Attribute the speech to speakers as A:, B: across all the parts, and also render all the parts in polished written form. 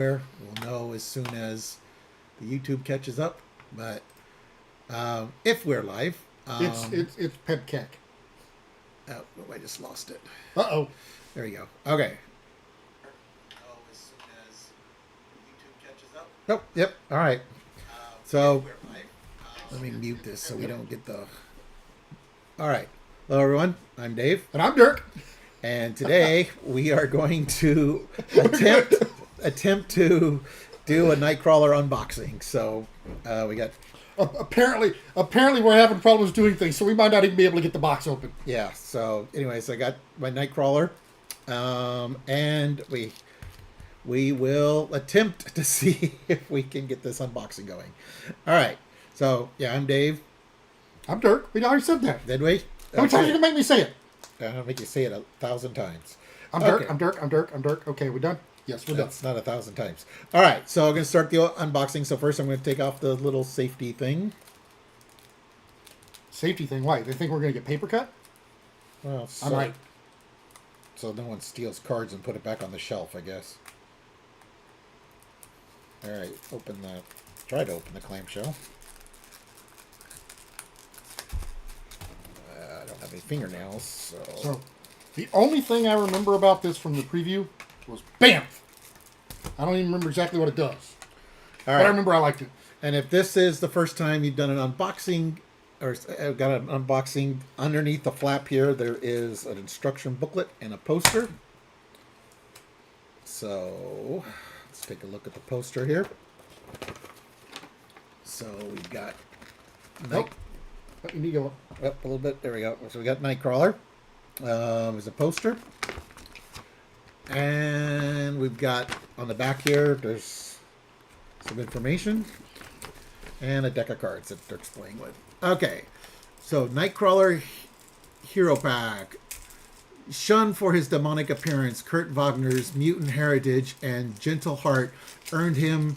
A: We'll know as soon as the YouTube catches up. But if we're live,
B: It's Pepkek.
A: oh, I just lost it.
B: Uh-oh.
A: There you go. Okay. Know as soon as the YouTube catches up. Nope. Yep. All right. So let me mute this so we don't get the. All right. Hello, everyone. I'm Dave,
B: And I'm Dirk.
A: and today we are going to attempt to do a Nightcrawler unboxing. So we got.
B: Apparently we're having problems doing things, so we might not even be able to get the box open.
A: Yeah, so anyways, I got my Nightcrawler, and we will attempt to see if we can get this unboxing going. All right, so yeah, I'm Dave.
B: I'm Dirk. We already said that.
A: Did we?
B: How many times are you going to make me say it?
A: I'll make you say it 1,000 times.
B: I'm Dirk. I'm Dirk. I'm Dirk. I'm Dirk. Okay, we're done? Yes, we're done.
A: That's not 1,000 times. All right, so I'm going to start the unboxing. So first I'm going to take off the little safety thing.
B: Safety thing. Why? They think we're going to get paper cut?
A: Well,
B: I'm right.
A: So no one steals cards and put it back on the shelf, I guess. All right, try to open the clamshell. I don't have any fingernails,
B: So, the only thing I remember about this from the preview was BAMF! I don't even remember exactly what it does.
A: All
B: But
A: right.
B: I remember I liked it.
A: And if this is the first time you've done an unboxing, or got an unboxing, underneath the flap here, there is an instruction booklet and a poster. So let's take a look at the poster here. So we've got
B: But you need to go
A: up a little bit. There we go. So we got Nightcrawler. There's a poster. And we've got on the back here, there's some information. And a deck of cards that Dirk's playing with. Okay. So Nightcrawler Hero Pack. Shunned for his demonic appearance, Kurt Wagner's mutant heritage and gentle heart earned him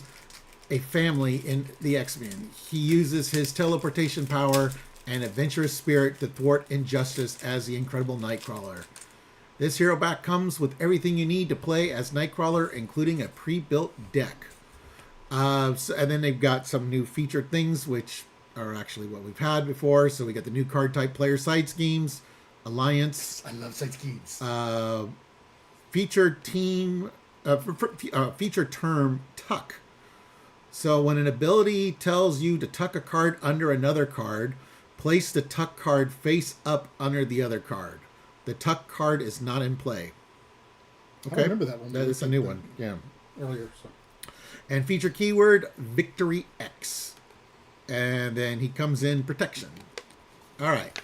A: a family in the X-Men. He uses his teleportation power and adventurous spirit to thwart injustice as the Incredible Nightcrawler. This hero pack comes with everything you need to play as Nightcrawler, including a pre-built deck. And then they've got some new featured things, which are actually what we've had before. So we got the new card type player side schemes, Alliance,
B: I love side schemes.
A: featured term tuck. So when an ability tells you to tuck a card under another card, place the tuck card face up under the other card. The tuck card is not in play.
B: I don't remember that one.
A: That is a new one. Yeah.
B: Earlier. So.
A: And feature keyword Victory X. And then he comes in protection. All right.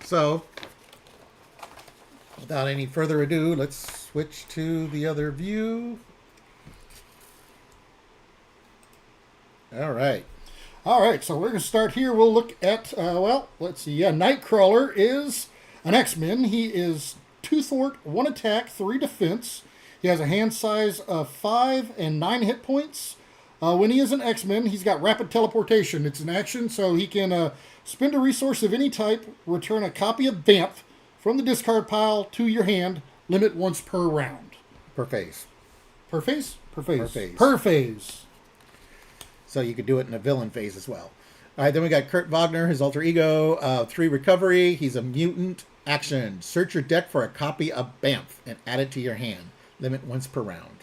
A: So without any further ado, let's switch to the other view. All right.
B: All right, so we're going to start here. We'll look at, let's see. Yeah, Nightcrawler is an X-Men. He is 2 thwart, 1 attack, 3 defense. He has a hand size of 5 and 9 hit points. When he is an X-Men, he's got rapid teleportation. It's an action, so he can spend a resource of any type, return a copy of BAMF from the discard pile to your hand, limit once per round.
A: Per phase.
B: Per phase? Per phase.
A: Per phase.
B: Per phase.
A: So you could do it in a villain phase as well. All right, then we got Kurt Wagner, his alter ego, 3 recovery. He's a mutant. Action. Search your deck for a copy of BAMF and add it to your hand. Limit once per round.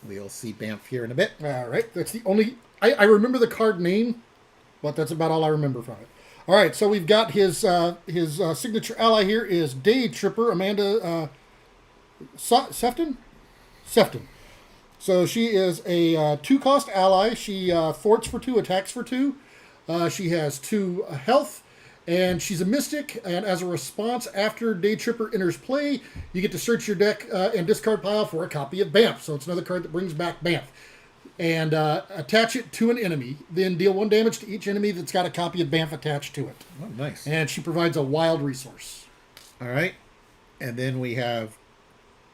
A: We'll see BAMF here in a bit.
B: All right, that's the only... I remember the card name, but that's about all I remember from it. All right, so we've got his signature ally here is Day Tripper Amanda Sefton? Sefton. So she is a 2-cost ally. She thwarts for 2, attacks for 2. She has 2 health, and she's a mystic. And as a response, after Day Tripper enters play, you get to search your deck and discard pile for a copy of BAMF. So it's another card that brings back BAMF. And attach it to an enemy. Then deal 1 damage to each enemy that's got a copy of BAMF attached to it.
A: Oh, nice.
B: And she provides a wild resource.
A: All right. And then we have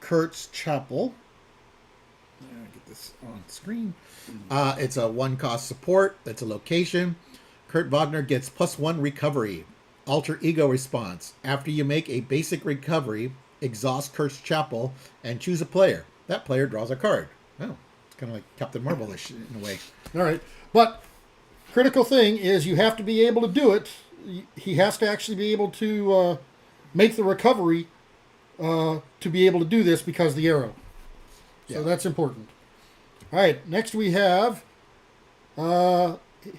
A: Kurt's Chapel. Get this on screen. It's a 1-cost support. That's a location. Kurt Wagner gets +1 recovery. Alter ego response. After you make a basic recovery, exhaust Kurt's Chapel and choose a player. That player draws a card. Oh. kind of like Captain Marvel-ish in a way.
B: All right. But critical thing is you have to be able to do it. He has to actually be able to make the recovery to be able to do this because of the arrow. So that's important. All right. Next we have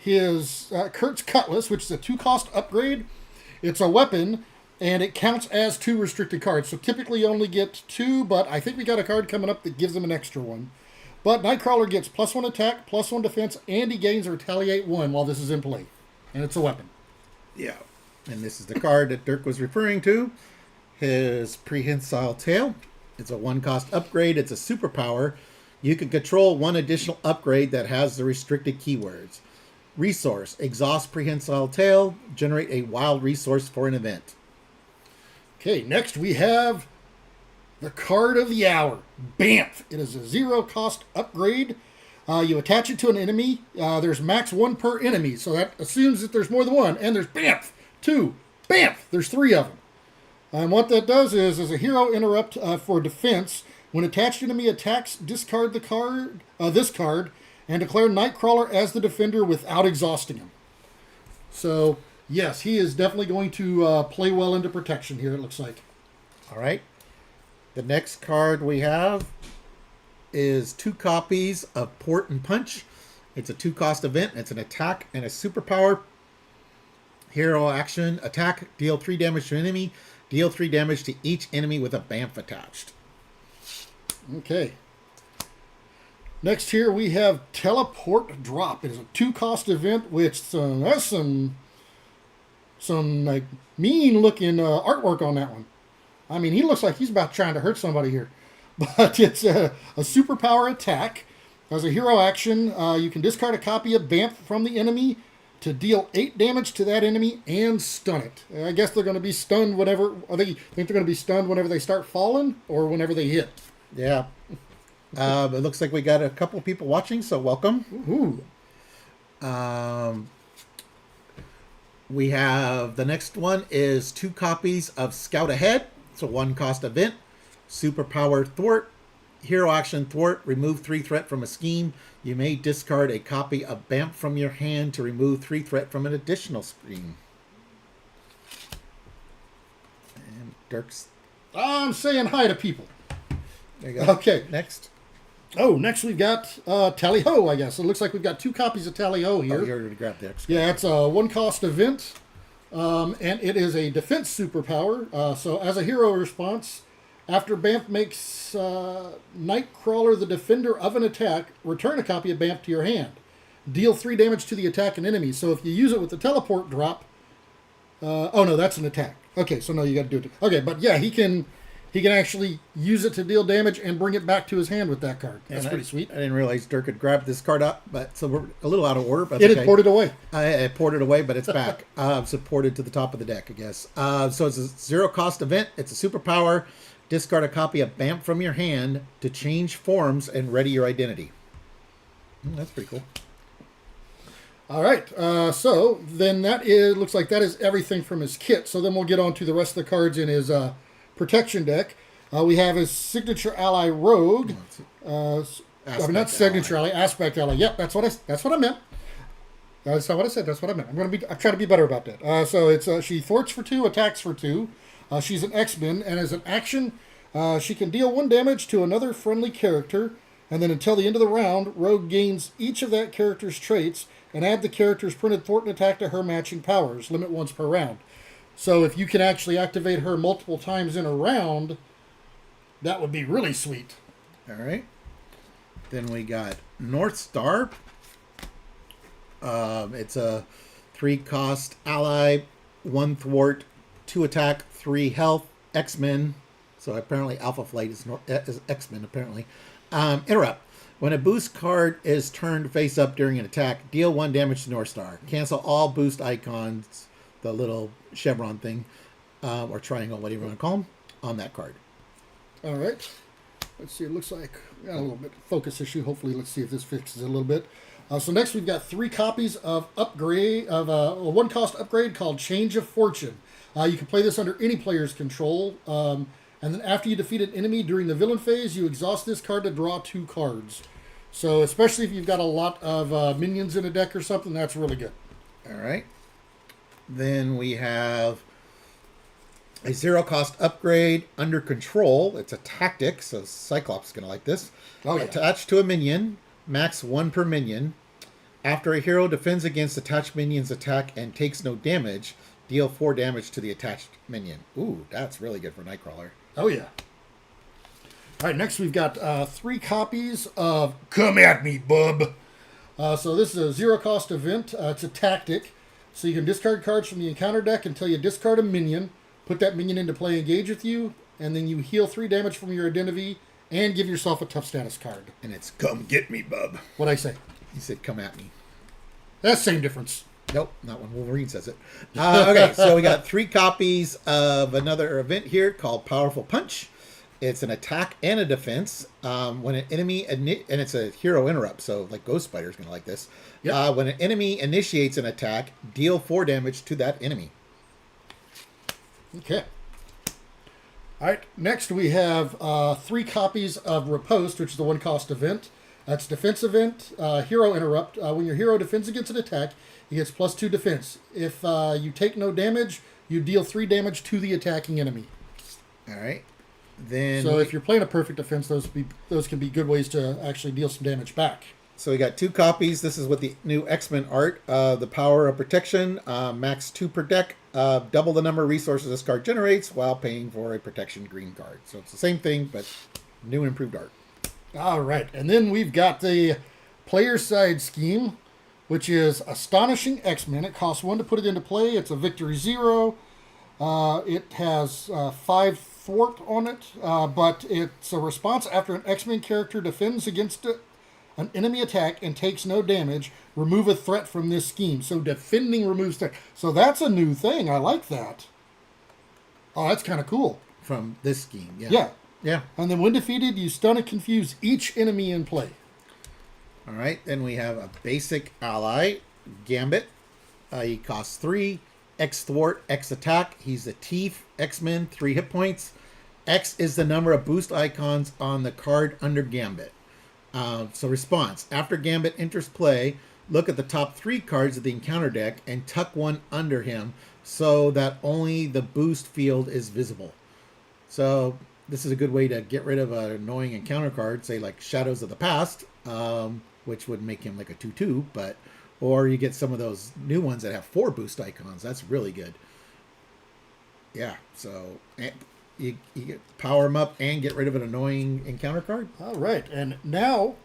B: his Kurt's Cutlass, which is a 2-cost upgrade. It's a weapon, and it counts as 2 restricted cards. So typically you only get 2, but I think we got a card coming up that gives him an extra one. But Nightcrawler gets +1 attack, +1 defense, and he gains a Retaliate 1 while this is in play. And it's a weapon.
A: Yeah. And this is the card that Dirk was referring to. His Prehensile Tail. It's a 1-cost upgrade. It's a superpower. You can control 1 additional upgrade that has the restricted keywords. Resource. Exhaust Prehensile Tail. Generate a wild resource for an event.
B: Okay, next we have the Card of the Hour. Bamf. It is a 0-cost upgrade. You attach it to an enemy. There's max 1 per enemy, so that assumes that there's more than 1. And there's Bamf. 2. Bamf. There's 3 of them. And what that does is, as a hero interrupt for defense, when attached enemy attacks, discard the card, this card, and declare Nightcrawler as the defender without exhausting him. So, yes, he is definitely going to play well into protection here, it looks like.
A: All right. The next card we have is 2 copies of Port and Punch. It's a 2-cost event. It's an attack and a superpower. Hero action, attack, deal 3 damage to enemy. Deal 3 damage to each enemy with a Bamf attached.
B: Okay. Next here we have Teleport Drop. It is a 2-cost event which has some like mean looking artwork on that one. I mean, he looks like he's about trying to hurt somebody here. But it's a superpower attack. As a hero action, you can discard a copy of Bamf from the enemy to deal 8 damage to that enemy and stun it. I guess they're going to be stunned whenever... think they're going to be stunned whenever they start falling or whenever they hit.
A: Yeah. It looks like we got a couple people watching, so welcome.
B: Ooh.
A: We have... The next one is 2 copies of Scout Ahead. It's a 1-cost event. Superpower Thwart. Hero action Thwart. Remove 3 threat from a scheme. You may discard a copy of Bamf from your hand to remove 3 threat from an additional scheme. And Dirk's...
B: I'm saying hi to people.
A: There you go.
B: Okay.
A: Next.
B: Oh, next we've got Tally Ho, I guess. It looks like we've got 2 copies of Tally Ho here.
A: Oh, you already grabbed the extra.
B: Yeah, it's a 1-cost event. And it is a defense superpower. So as a hero response, after Bamf makes Nightcrawler the defender of an attack, return a copy of Bamf to your hand. Deal 3 damage to the attacking enemy. So if you use it with the teleport drop... oh, no, that's an attack. Okay, so no, you got to do it. Okay, but yeah, he can actually use it to deal damage and bring it back to his hand with that card. That's pretty sweet.
A: I didn't realize Dirk had grabbed this card up, but so we're a little out of order. But
B: it had ported away.
A: I ported away, but it's back. So ported to the top of the deck, I guess. So it's a 0-cost event. It's a superpower. Discard a copy of Bamf from your hand to change forms and ready your identity. That's pretty cool.
B: All right. So then looks like that is everything from his kit. So then we'll get on to the rest of the cards in his protection deck. We have his signature ally Rogue. Not signature ally, aspect ally. Yep, that's what I meant. That's not what I said. That's what I meant. I'm trying to be better about that. So it's she thwarts for 2, attacks for 2. She's an X-Men, and as an action, she can deal 1 damage to another friendly character, and then until the end of the round, Rogue gains each of that character's traits and add the character's printed thwart and attack to her matching powers. Limit once per round. So if you can actually activate her multiple times in a round, that would be really sweet.
A: All right. Then we got North Star. It's a 3-cost ally, 1 thwart, 2 attack, 3 health, X-Men. So apparently Alpha Flight is X-Men, apparently. Interrupt. When a boost card is turned face up during an attack, deal 1 damage to North Star. Cancel all boost icons, the little chevron thing, or triangle, whatever you want to call them, on that card.
B: All right. Let's see. It looks like we got a little bit of focus issue. Hopefully, let's see if this fixes it a little bit. So next, we've got 3 copies of a 1-cost upgrade called Change of Fortune. You can play this under any player's control. And then after you defeat an enemy during the villain phase, you exhaust this card to draw 2 cards. So especially if you've got a lot of minions in a deck or something, that's really good.
A: All right. Then we have a 0-cost upgrade under control. It's a tactic, so Cyclops is going to like this.
B: Oh, yeah.
A: Attached to a minion, max 1 per minion. After a hero defends against attached minion's attack and takes no damage, deal 4 damage to the attached minion. Ooh, that's really good for Nightcrawler.
B: Oh, yeah. All right, next we've got 3 copies of Come At Me, Bub. So this is a 0-cost event. It's a tactic. So you can discard cards from the encounter deck until you discard a minion, put that minion into play, engage with you, and then you heal 3 damage from your identity and give yourself a tough status card.
A: And it's Come Get Me, Bub.
B: What'd I say?
A: He said Come At Me.
B: That's the same difference.
A: Nope, not when Wolverine says it. Okay, so we got 3 copies of another event here called Powerful Punch. It's an attack and a defense. When an enemy, and it's a hero interrupt, so like Ghost Spider's going to like this.
B: Yep.
A: When an enemy initiates an attack, deal 4 damage to that enemy.
B: Okay. All right, next we have 3 copies of Riposte, which is the 1-cost event. That's defense event, hero interrupt. When your hero defends against an attack, he gets +2 defense. If you take no damage, you deal 3 damage to the attacking enemy.
A: All right. Then
B: So if you're playing a perfect defense, those can be good ways to actually deal some damage back.
A: So we got 2 copies. This is with the new X-Men art. The Power of Protection, max 2 per deck. Double the number of resources this card generates while paying for a protection green card. So it's the same thing, but new and improved art.
B: All right, and then we've got the player side scheme, which is Astonishing X-Men. It costs 1 to put it into play. It's a victory 0. It has 5 thwart on it, but it's a response after an X-Men character defends against an enemy attack and takes no damage. Remove a threat from this scheme. So defending removes threat. So that's a new thing. I like that. Oh, that's kind of cool.
A: From this scheme, yeah.
B: Yeah.
A: Yeah.
B: And then when defeated, you stun and confuse each enemy in play.
A: All right, then we have a basic ally, Gambit. He costs 3. X thwart, X attack. He's a Thief, X-Men, 3 hit points. X is the number of boost icons on the card under Gambit. So response. After Gambit enters play, look at the top 3 cards of the encounter deck and tuck 1 under him so that only the boost field is visible. So this is a good way to get rid of an annoying encounter card, say like Shadows of the Past, which would make him like a 2/2, but or you get some of those new ones that have 4 boost icons. That's really good. Yeah, so you get power them up and get rid of an annoying encounter card.
B: All right, and now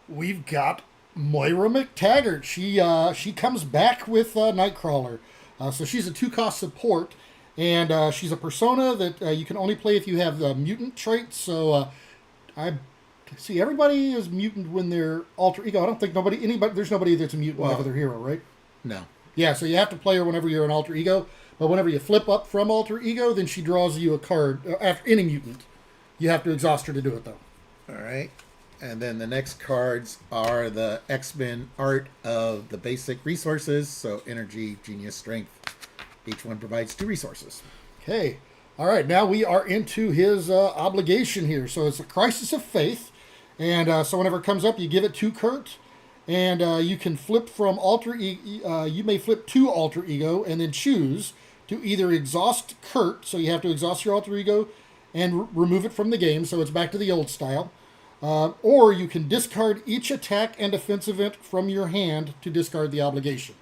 B: we've got Moira McTaggart. She comes back with Nightcrawler. So she's a 2-cost support, and she's a persona that you can only play if you have the mutant traits. So I see everybody is mutant when they're alter ego. I don't think there's nobody that's a mutant whenever they're hero, right?
A: No.
B: Yeah, so you have to play her whenever you're an alter ego. But whenever you flip up from alter ego, then she draws you a card. After any mutant, you have to exhaust her to do it, though.
A: All right. And then the next cards are the X-Men art of the basic resources. So energy, genius, strength. Each one provides 2 resources.
B: Okay. All right, now we are into his obligation here. So it's a Crisis of Faith. And so whenever it comes up, you give it to Kurt. And you can flip from alter ego. You may flip to alter ego and then choose to either exhaust Kurt, so you have to exhaust your alter ego and remove it from the game, so it's back to the old style. Or you can discard each attack and defense event from your hand to discard the obligation.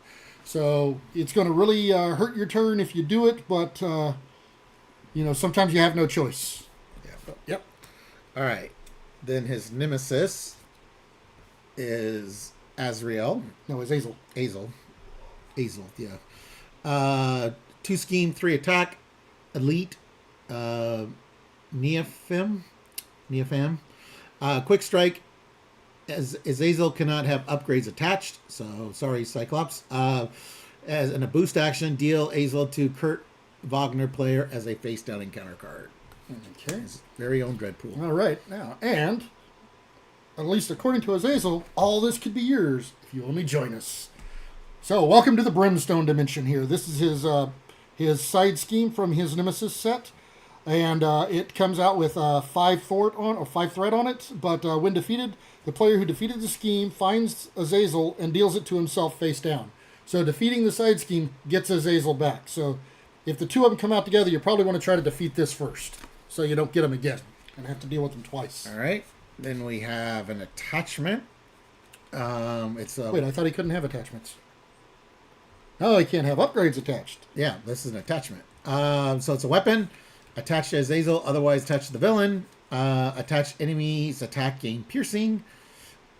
B: So it's going to really hurt your turn if you do it, but sometimes you have no choice.
A: Yeah.
B: Yep.
A: All right. Then his nemesis is Azrael.
B: No, it's Azel.
A: Azel, yeah. 2 scheme, 3 attack, elite, Neopham. Quick strike. As Azel cannot have upgrades attached, so sorry, Cyclops. As in a boost action, deal Azel to Kurt Wagner player as a face down encounter card.
B: Okay.
A: His very own Dreadpool.
B: All right, now, and at least according to Azazel, all this could be yours if you only join us. So, welcome to the Brimstone dimension here. This is his side scheme from his Nemesis set, and it comes out with 5 thwart on or 5 threat on it. But when defeated, The player who defeated the scheme finds Azazel and deals it to himself face down. So defeating the side scheme gets Azazel back. So if the two of them come out together, you probably want to try to defeat this first, so you don't get them again and have to deal with them twice.
A: All right. Then we have an attachment. It's a...
B: Wait, I thought he couldn't have attachments. Oh, he can't have upgrades attached.
A: Yeah, this is an attachment. So it's a weapon. Attached to Azazel, otherwise attached to the villain. Attached enemies attack gain piercing.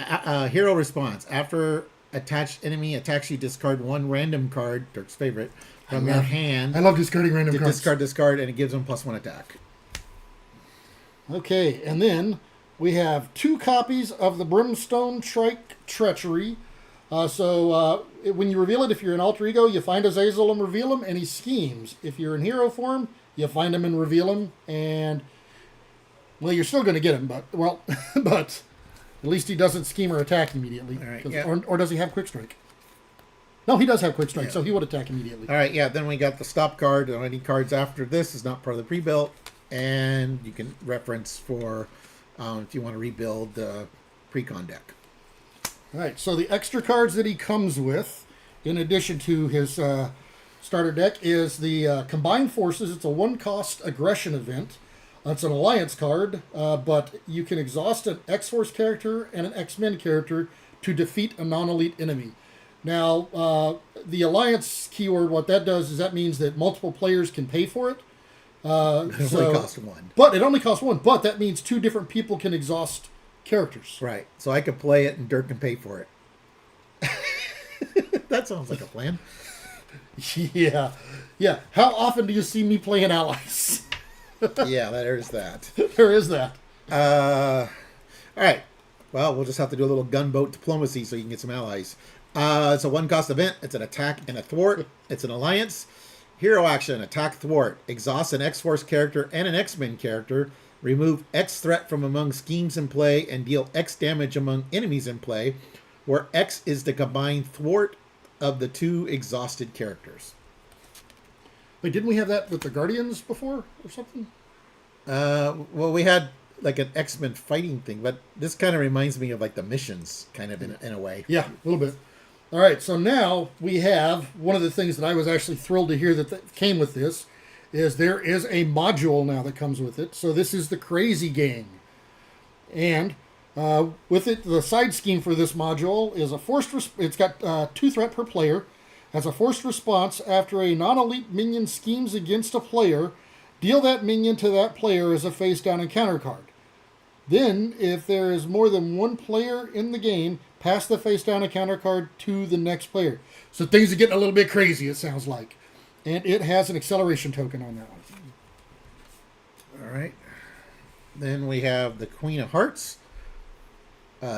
A: Hero response. After attached enemy attacks you, discard one random card, Dirk's favorite, from your hand.
B: I love discarding random cards.
A: Discard, and it gives them +1 attack.
B: Okay, and then we have 2 copies of the Brimstone Trike Treachery. When you reveal it, if you're in alter ego, you find Azazel and reveal him, and he schemes. If you're in hero form, you find him and reveal him, and well, you're still going to get him, but at least he doesn't scheme or attack immediately.
A: All right, yeah.
B: Or does he have quick strike? No, he does have quick strike, so he would attack immediately.
A: All right, yeah. Then we got the stop card. Any cards after this is not part of the pre-built, and you can reference for if you want to rebuild the pre-con deck.
B: All right, so the extra cards that he comes with, in addition to his starter deck, is the Combined Forces. It's a 1-cost aggression event. It's an alliance card, but you can exhaust an X-Force character and an X-Men character to defeat a non-elite enemy. Now, the alliance keyword, what that does is that means that multiple players can pay for it.
A: It only costs 1.
B: But it only costs 1, but that means 2 different people can exhaust characters.
A: Right. So I could play it and Dirk can pay for it. That sounds like a plan.
B: Yeah. How often do you see me playing allies?
A: Yeah, there is that.
B: There is that.
A: All right. Well, we'll just have to do a little gunboat diplomacy so you can get some allies. It's a 1-cost event. It's an attack and a thwart. It's an alliance. Hero action, attack thwart. Exhaust an X-Force character and an X-Men character. Remove X threat from among schemes in play and deal X damage among enemies in play, where X is the combined thwart of the 2 exhausted characters.
B: Wait, didn't we have that with the Guardians before or something?
A: Well, we had like an X-Men fighting thing, but this kind of reminds me of like the missions kind of in a way.
B: Yeah, a little bit. All right, so now we have one of the things that I was actually thrilled to hear that came with this is there is a module now that comes with it. So this is the Crazy Gang. And with it, the side scheme for this module is a it's got 2 threat per player. Has a forced response after a non-elite minion schemes against a player. Deal that minion to that player as a face-down encounter card. Then, if there is more than 1 player in the game, pass the face-down encounter card to the next player. So things are getting a little bit crazy, it sounds like. And it has an acceleration token on that one.
A: All right. Then we have the Queen of Hearts.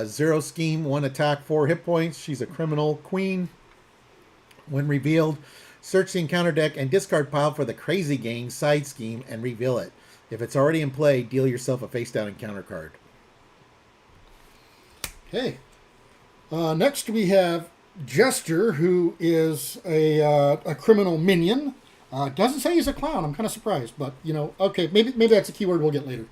A: 0 scheme, 1 attack, 4 hit points. She's a criminal queen. When revealed, search the encounter deck and discard pile for the Crazy Gang side scheme and reveal it. If it's already in play, deal yourself a face-down encounter card.
B: Okay. Next we have Jester, who is a criminal minion. Doesn't say he's a clown. I'm kind of surprised, but okay, maybe that's a keyword we'll get later.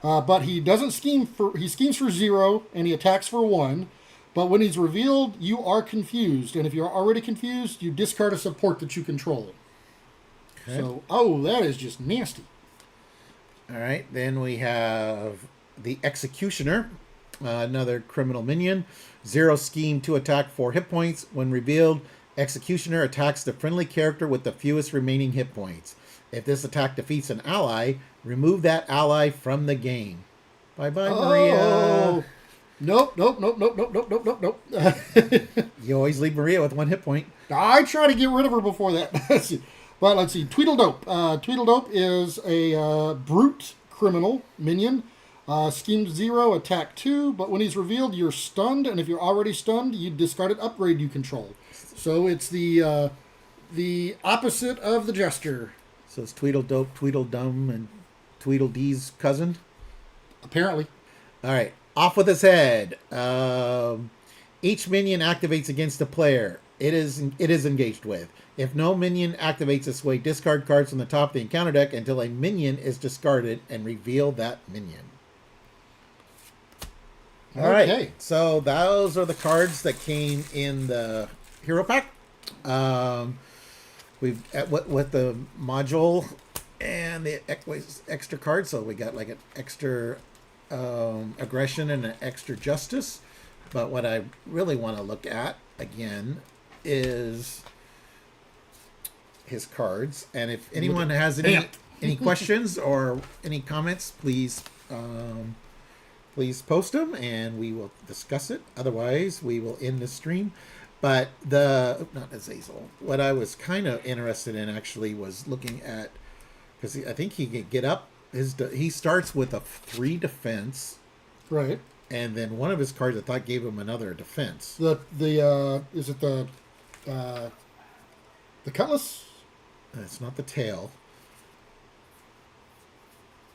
B: But he doesn't scheme for. He schemes for 0 and he attacks for 1. But when he's revealed, you are confused, and if you're already confused, you discard a support that you control. Okay. So, that is just nasty.
A: All right, then we have the Executioner, another criminal minion. 0 scheme, 2 attack, 4 hit points. When revealed, Executioner attacks the friendly character with the fewest remaining hit points. If this attack defeats an ally, remove that ally from the game. Bye-bye, Maria.
B: Nope.
A: You always leave Maria with 1 hit point.
B: I try to get rid of her before that. Let's see. Tweedledope. Tweedledope is a brute criminal minion. Scheme 0, attack 2, but when he's revealed, you're stunned, and if you're already stunned, you discard an upgrade you control. So it's the opposite of the Jester.
A: So it's Tweedledope, Tweedledum, and Tweedledee's cousin?
B: Apparently.
A: All right. Off with his head. Each minion activates against a player it is engaged with. If no minion activates this way, discard cards from the top of the encounter deck until a minion is discarded and reveal that minion. All right.
B: Okay.
A: So those are the cards that came in the hero pack. We've with the module and the extra card. So we got like an extra aggression and an extra justice. But what I really want to look at again is his cards. And if anyone has any questions or any comments, please post them and we will discuss it. Otherwise, we will end the stream. But not Azazel. What I was kind of interested in actually was looking at, because I think he can get up. He starts with a 3 defense,
B: Right.
A: and then one of his cards I thought gave him another defense.
B: Is it the cutlass?
A: It's not the tail.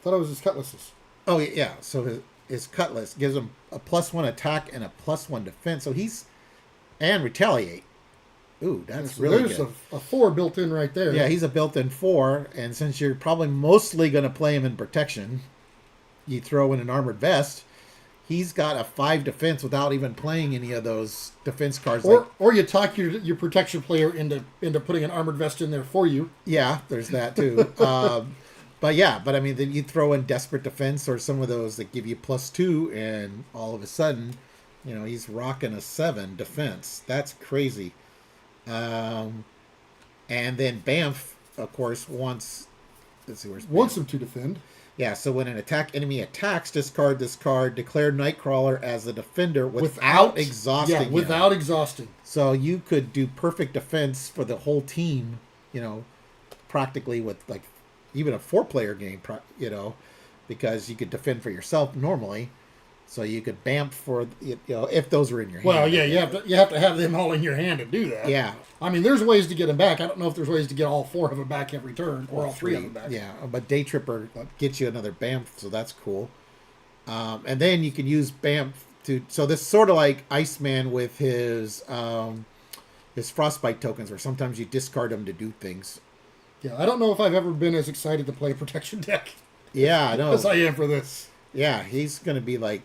B: I thought it was his cutlasses.
A: Oh yeah. So his cutlass gives him a +1 attack and a +1 defense. So and retaliate. Ooh, that's really
B: There's
A: good.
B: a 4 built in right there.
A: Yeah, he's a built-in 4, and since you're probably mostly going to play him in protection, you throw in an armored vest. He's got a 5 defense without even playing any of those defense cards.
B: Or you talk your protection player into putting an armored vest in there for you.
A: Yeah, there's that too. But I mean, then you throw in desperate defense or some of those that give you +2, and all of a sudden, he's rocking a 7 defense. That's crazy. And then Bamf, of course, wants
B: Wants him to defend.
A: Yeah, so when an enemy attacks, discard this card, declare Nightcrawler as the defender without exhausting him.
B: Without exhausting.
A: So you could do perfect defense for the whole team, practically with like even a 4-player game, because you could defend for yourself normally. So you could Bamf for, if those are in your hand.
B: Well, yeah, you have to have them all in your hand to do that.
A: Yeah.
B: I mean, there's ways to get them back. I don't know if there's ways to get all 4 of them back every turn, or all 3 of them back.
A: Yeah, but Day Tripper gets you another Bamf, so that's cool. And then you can use Bamf so this is sort of like Iceman with his Frostbite tokens, where sometimes you discard them to do things.
B: Yeah, I don't know if I've ever been as excited to play a protection deck.
A: Yeah, I know.
B: As I am for this.
A: Yeah, he's going to be like,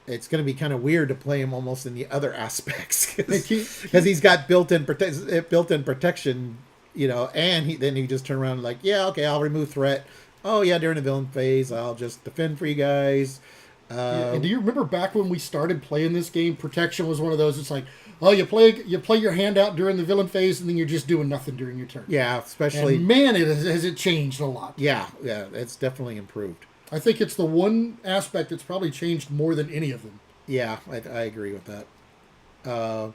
A: it's going to be kind of weird to play him almost in the other aspects because he's got built-in protection, and then he just turn around and like, yeah, okay, I'll remove threat. Oh yeah, during the villain phase, I'll just defend for you guys.
B: And do you remember back when we started playing this game? Protection was one of those. It's like, oh, you play your hand out during the villain phase, and then you're just doing nothing during your turn.
A: Yeah, especially.
B: And man, has it changed a lot.
A: Yeah, it's definitely improved.
B: I think it's the one aspect that's probably changed more than any of them.
A: Yeah, I agree with that.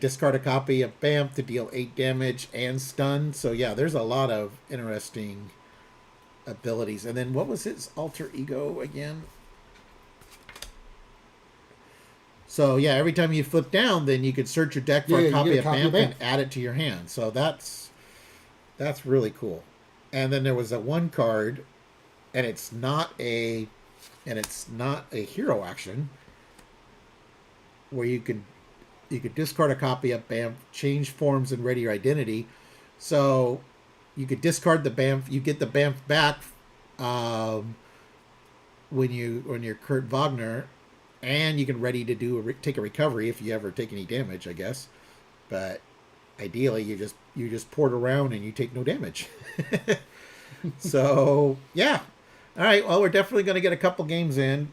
A: Discard a copy of Bamf to deal 8 damage and stun. So yeah, there's a lot of interesting abilities. And then what was his alter ego again? So yeah, every time you flip down, then you could search your deck for a copy of Bamf and add it to your hand. So that's really cool. And then there was that one card, and it's not a hero action, where you could discard a copy of Bamf, change forms, and ready your identity. So you could discard the Bamf. You get the Bamf back when you're Kurt Wagner, and you can ready to take a recovery if you ever take any damage, I guess. But ideally, you just port around and you take no damage. So yeah. All right, well, we're definitely going to get a couple games in,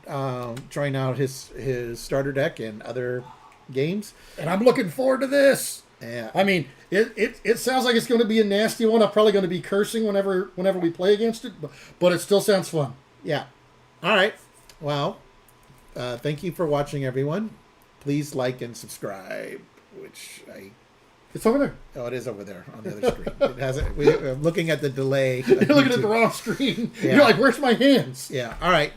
A: trying out his starter deck and other games.
B: And I'm looking forward to this.
A: Yeah.
B: I mean, it sounds like it's going to be a nasty one. I'm probably going to be cursing whenever we play against it, but it still sounds fun.
A: Yeah. All right. Well, thank you for watching, everyone. Please like and subscribe,
B: It's over there.
A: Oh, it is over there on the other screen. It hasn't. I'm looking at the delay.
B: You're looking at the wrong screen.
A: Yeah.
B: You're like, where's my hands?
A: Yeah. All right.